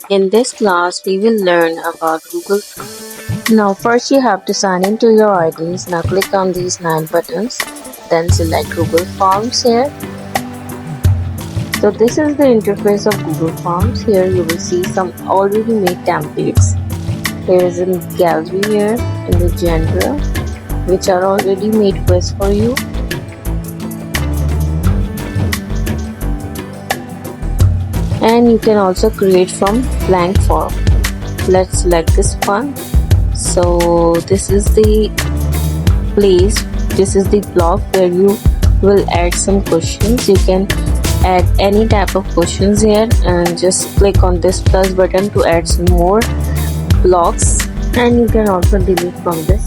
In this class, we will learn about Google Forms. Now, first you have to sign into your IDs. Now, click on these 9 buttons. Then select Google Forms here. So, this is the interface of Google Forms. Here you will see some already made templates. Here is a gallery here in the genre, which are already made quiz for you. And you can also create from blank form. Let's select this one. So this is the place, this is the block where you will add some questions. You can add any type of questions here and just click on this plus button to add some more blocks, and you can also delete from this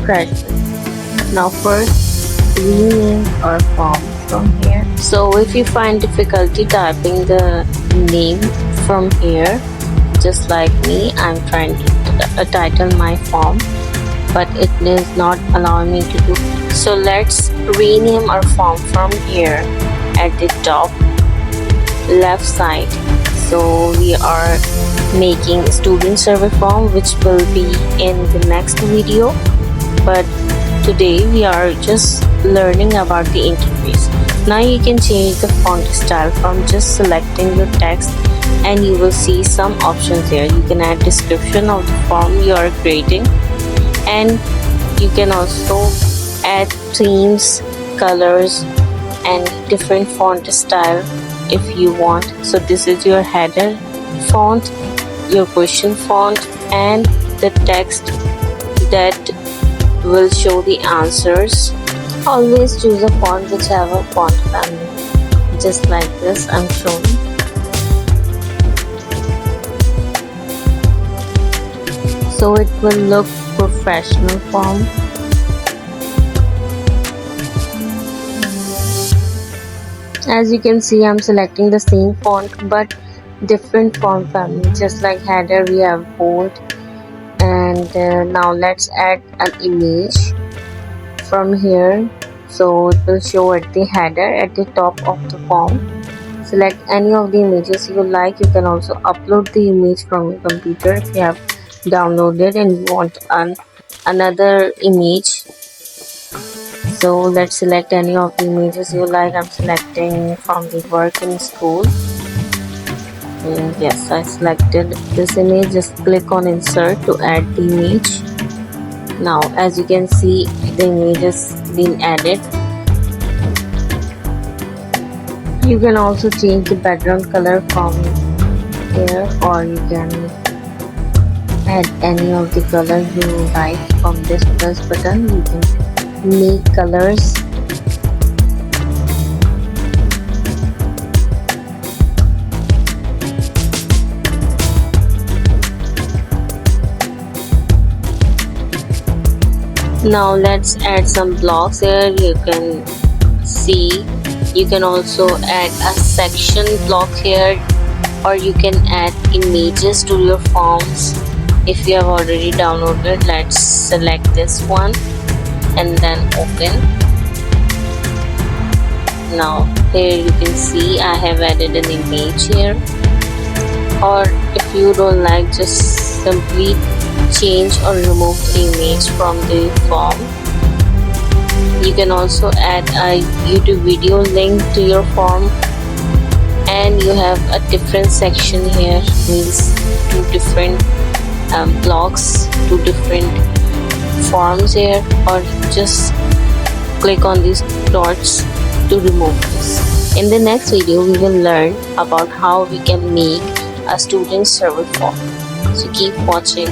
trash bin. Now first rename our form from here. So if you find difficulty typing the name from here, just like me, I'm trying to title my form, but it is not allowing me to do. So let's rename our form from here at the top left side. So we are making student survey form, which will be in the next video, but today we are just learning about the interface. Now you can change the font style from just selecting your text, and you will see some options here. You can add description of the form you are creating, and you can also add themes, colors, and different font style if you want. So this is your header font, your question font, and the text that will show the answers. Always choose a font which have a font family, just like this I'm showing. So it will look professional form. As you can see, I'm selecting the same font but different font family. Just like header, we have bold. And now let's add an image from here. So it will show at the header at the top of the form. Select any of the images you like. You can also upload the image from your computer if you have downloaded and you want another image. So let's select any of the images you like. I'm selecting from the work in school. And yes, I selected this image. Just click on insert to add the image. Now as you can see, the image has been added. You can also change the background color from here, or you can add any of the color you like from this plus button. You can make colors. Now let's add some blocks here. You can see you can also add a section block here, or you can add images to your forms if you have already downloaded. Let's select this one and then open. Now here you can see I have added an image here, or if you don't like, just simply change or remove the image from the form. You can also add a YouTube video link to your form, and you have a different section here, means two different blocks, two different forms here, or just click on these dots to remove this. In the next video we will learn about how we can make a student survey form. So keep watching.